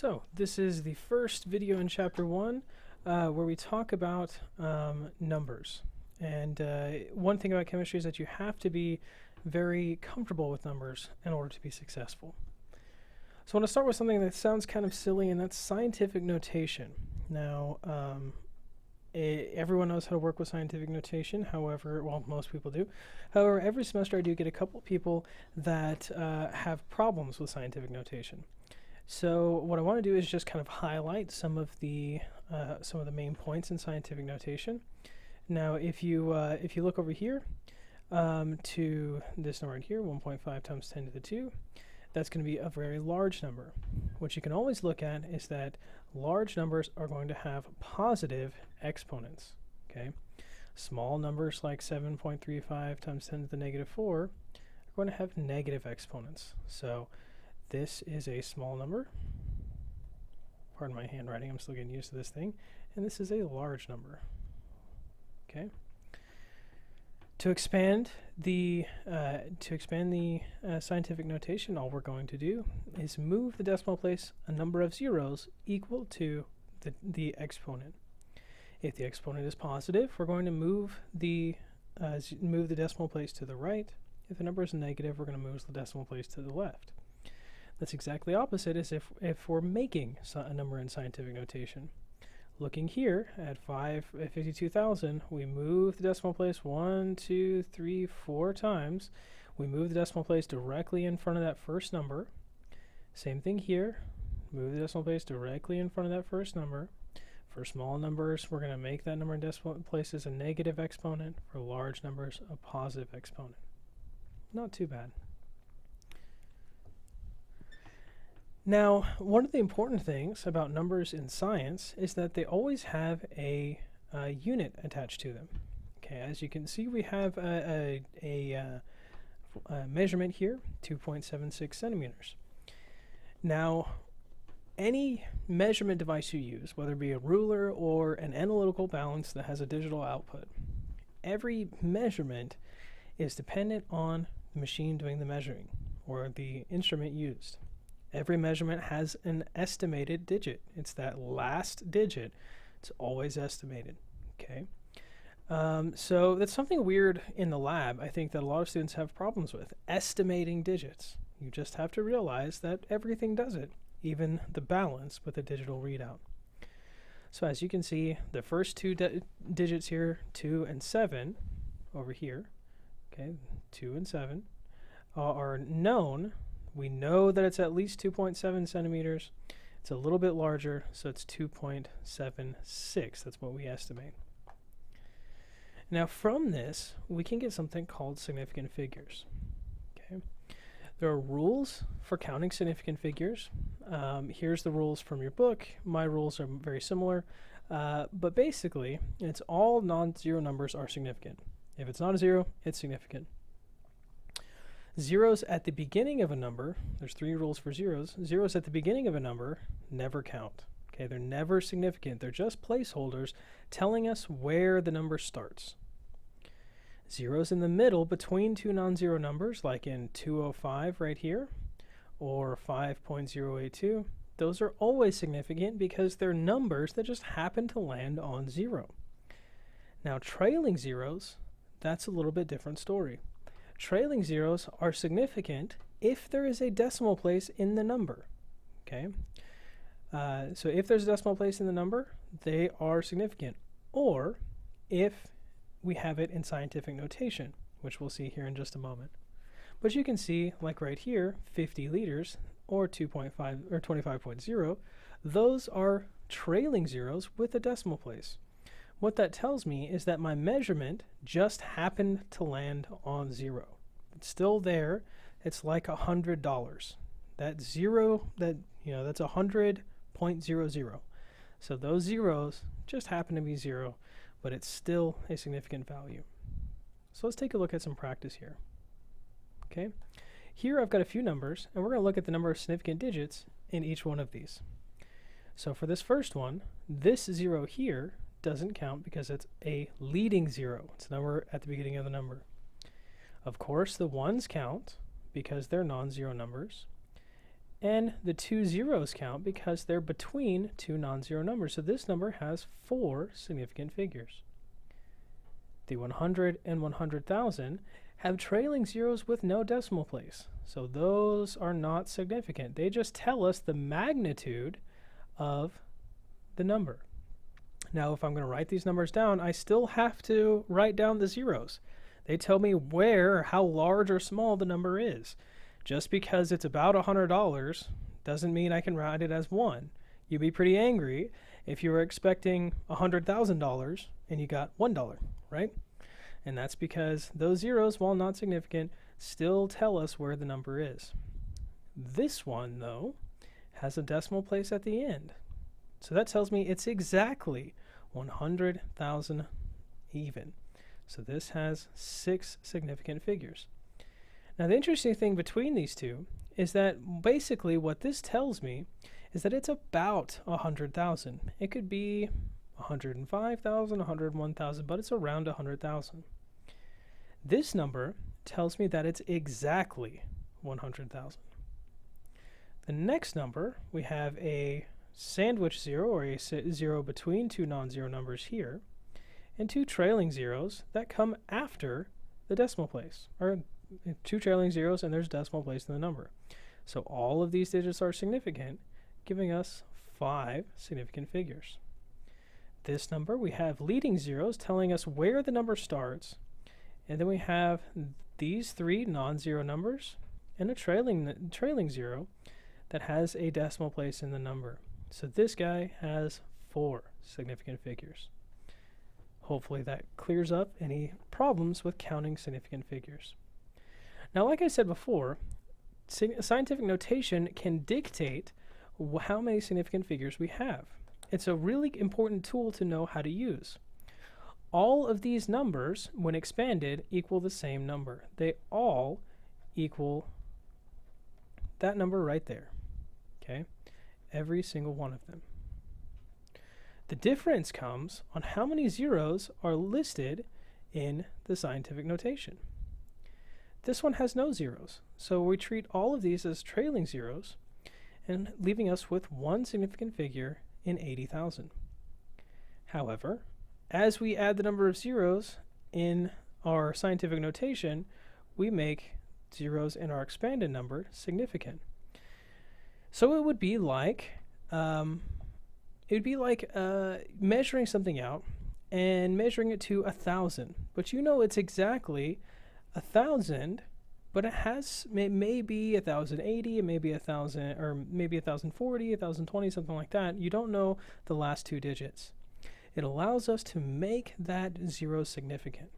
So this is the first video in chapter 1 where we talk about numbers. And one thing about chemistry is that you have to be very comfortable with numbers in order to be successful. So I want to start with something that sounds kind of silly, and that's scientific notation. Now, everyone knows how to work with scientific notation. However, well, most people do. However, every semester I do get a couple people that have problems with scientific notation. So what I want to do is just kind of highlight some of the main points in scientific notation. Now, if you look over here to this number right here, 1.5 times 10 to the 2, that's going to be a very large number. What you can always look at is that large numbers are going to have positive exponents. Okay, small numbers like 7.35 times 10 to the negative 4 are going to have negative exponents. So this is a small number. Pardon my handwriting, I'm still getting used to this thing. And this is a large number. Okay. To expand the scientific notation, all we're going to do is move the decimal place a number of zeros equal to the exponent. If the exponent is positive, we're going to move the decimal place to the right. If the number is negative, we're going to move the decimal place to the left. That's exactly opposite as if we're making a number in scientific notation. Looking here at 52,000, we move the decimal place 1, 2, 3, 4 times. We move the decimal place directly in front of that first number. Same thing here. Move the decimal place directly in front of that first number. For small numbers, we're going to make that number in decimal places a negative exponent. For large numbers, a positive exponent. Not too bad. Now, one of the important things about numbers in science is that they always have a unit attached to them. Okay, as you can see, we have a measurement here, 2.76 centimeters. Now, any measurement device you use, whether it be a ruler or an analytical balance that has a digital output, every measurement is dependent on the machine doing the measuring or the instrument used. Every measurement has an estimated digit. It's that last digit. It's always estimated. Okay. So that's something weird in the lab, I think, that a lot of students have problems with. Estimating digits. You just have to realize that everything does it, even the balance with a digital readout. So as you can see, the first two digits here, 2 and 7, over here, okay, 2 and 7, are known. We know that it's at least 2.7 centimeters. It's a little bit larger, so it's 2.76. That's what we estimate. Now from this, we can get something called significant figures. Okay. There are rules for counting significant figures. Here's the rules from your book. My rules are very similar, but basically, it's all non-zero numbers are significant. If it's not a zero, it's significant. Zeros at the beginning of a number, there's 3 rules for zeros. Zeros at the beginning of a number never count. Okay, they're never significant. They're just placeholders telling us where the number starts. Zeros in the middle between two non-zero numbers, like in 205 right here, or 5.082, those are always significant because they're numbers that just happen to land on 0. Now, trailing zeros, that's a little bit different story. Trailing zeros are significant if there is a decimal place in the number. Okay, so if there's a decimal place in the number, they are significant. Or if we have it in scientific notation, which we'll see here in just a moment. But you can see, like right here, 50 liters or 2.5 or 25.0, those are trailing zeros with a decimal place. What that tells me is that my measurement just happened to land on 0. It's still there. It's like $100. That zero, that's 100.00. So those zeros just happen to be 0, but it's still a significant value. So let's take a look at some practice here. Okay, here I've got a few numbers, and we're going to look at the number of significant digits in each one of these. So for this first one, this 0 here doesn't count because it's a leading 0. It's a number at the beginning of the number. Of course, the 1s count because they're non-zero numbers. And the two zeros count because they're between two non-zero numbers. So this number has 4 significant figures. The 100 and 100,000 have trailing zeros with no decimal place. So those are not significant. They just tell us the magnitude of the number. Now, if I'm going to write these numbers down, I still have to write down the zeros. They tell me where or how large or small the number is. Just because it's about $100 doesn't mean I can write it as 1. You'd be pretty angry if you were expecting $100,000 and you got $1, right? And that's because those zeros, while not significant, still tell us where the number is. This one, though, has a decimal place at the end. So that tells me it's exactly 100,000 even. So this has 6 significant figures. Now, the interesting thing between these two is that basically what this tells me is that it's about 100,000. It could be 105,000, 101,000, but it's around 100,000. This number tells me that it's exactly 100,000. The next number, we have a sandwich zero, or a zero between two non-zero numbers here, and 2 trailing zeros that come after the decimal place, or 2 trailing zeros and there's decimal place in the number. So all of these digits are significant, giving us 5 significant figures. This number, we have leading zeros telling us where the number starts, and then we have these 3 non-zero numbers and a trailing zero that has a decimal place in the number. So this guy has 4 significant figures. Hopefully that clears up any problems with counting significant figures. Now, like I said before, scientific notation can dictate how many significant figures we have. It's a really important tool to know how to use. All of these numbers, when expanded, equal the same number. They all equal that number right there. Okay? Every single one of them. The difference comes on how many zeros are listed in the scientific notation. This one has no zeros, so we treat all of these as trailing zeros and leaving us with 1 significant figure in 80,000. However, as we add the number of zeros in our scientific notation, we make zeros in our expanded number significant. So it would be like measuring something out and measuring it to 1,000, but you know it's exactly 1,000, but it may be 1,080, it may be 1,000, or maybe 1,040, 1,020, something like that. You don't know the last 2 digits. It allows us to make that zero significant.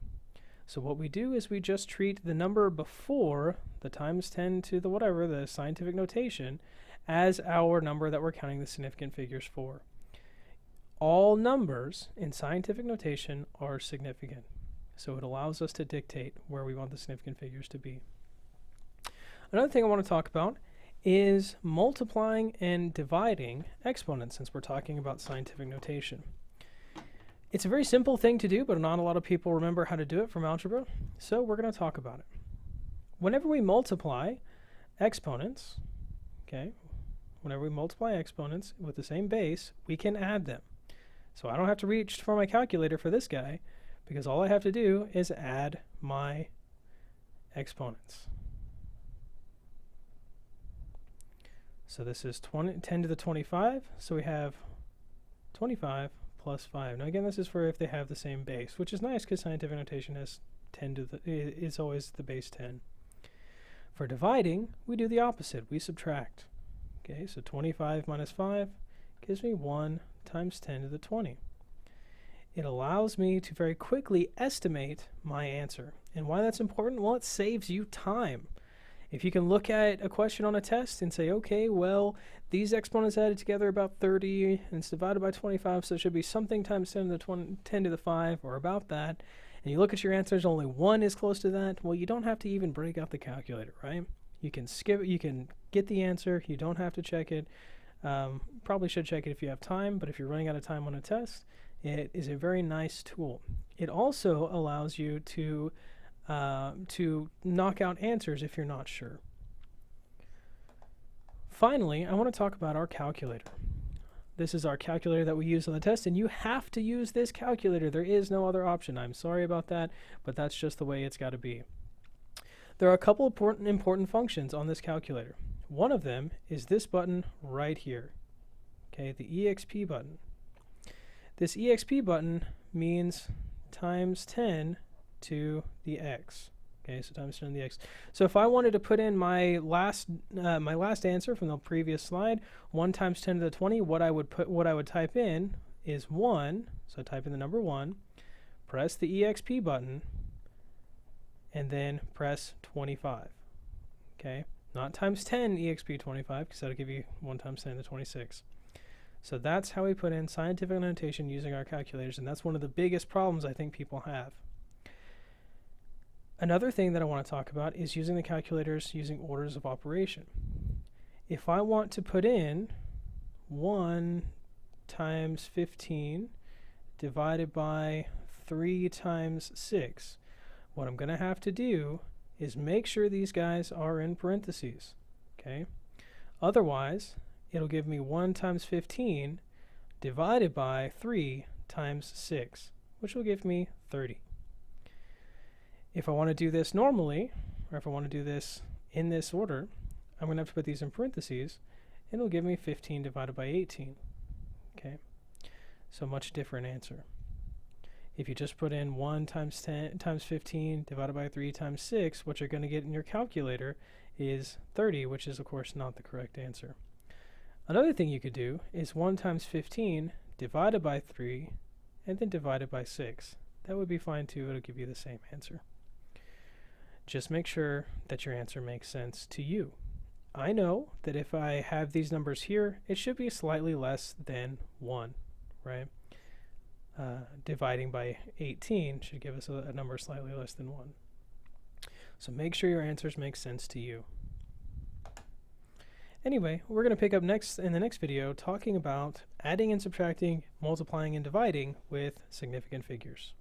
So what we do is we just treat the number before the times 10 to the whatever, the scientific notation, as our number that we're counting the significant figures for. All numbers in scientific notation are significant. So it allows us to dictate where we want the significant figures to be. Another thing I want to talk about is multiplying and dividing exponents, since we're talking about scientific notation. It's a very simple thing to do, but not a lot of people remember how to do it from algebra, so we're going to talk about it. Whenever we multiply exponents, whenever we multiply exponents with the same base, we can add them. So I don't have to reach for my calculator for this guy, because all I have to do is add my exponents. So this is 10 to the 25, so we have 25 plus 5. Now again, this is for if they have the same base, which is nice because scientific notation has 10 to the, is always the base 10. For dividing, we do the opposite. We subtract. Okay, so 25 minus 5 gives me 1 times 10 to the 20. It allows me to very quickly estimate my answer. And why that's important? Well, it saves you time. If you can look at a question on a test and say, okay, well, these exponents added together about 30 and it's divided by 25, so it should be something times 10 to the 5 or about that, and you look at your answers, only 1 is close to that, well, you don't have to even break out the calculator, right? You can skip it, you can get the answer, you don't have to check it. Probably should check it if you have time, but if you're running out of time on a test, it is a very nice tool. It also allows you to knock out answers if you're not sure. Finally, I want to talk about our calculator. This is our calculator that we use on the test, and you have to use this calculator. There is no other option. I'm sorry about that, but that's just the way it's got to be. There are a couple of important functions on this calculator. One of them is this button right here, okay, the EXP button. This EXP button means times 10 to the x. Okay, so times 10 to the x. So if I wanted to put in my last answer from the previous slide, 1 times 10 to the 20, what I would type in is 1. So I type in the number 1, press the EXP button, and then press 25. Okay, not times 10 EXP 25, because that'll give you 1 times 10 to the 26. So that's how we put in scientific notation using our calculators, and that's one of the biggest problems I think people have. Another thing that I want to talk about is using the calculators using orders of operation. If I want to put in 1 times 15 divided by 3 times 6, what I'm going to have to do is make sure these guys are in parentheses. Okay? Otherwise, it'll give me 1 times 15 divided by 3 times 6, which will give me 30. If I want to do this normally, or if I want to do this in this order, I'm going to have to put these in parentheses, and it'll give me 15 divided by 18. Okay, so much different answer. If you just put in 1 times 10 times 15 divided by 3 times 6, what you're going to get in your calculator is 30, which is of course not the correct answer. Another thing you could do is 1 times 15 divided by 3 and then divided by 6. That would be fine too. It'll give you the same answer. Just make sure that your answer makes sense to you. I know that if I have these numbers here, it should be slightly less than 1, right? Dividing by 18 should give us a number slightly less than 1. So make sure your answers make sense to you. Anyway, we're going to pick up next in the next video talking about adding and subtracting, multiplying and dividing with significant figures.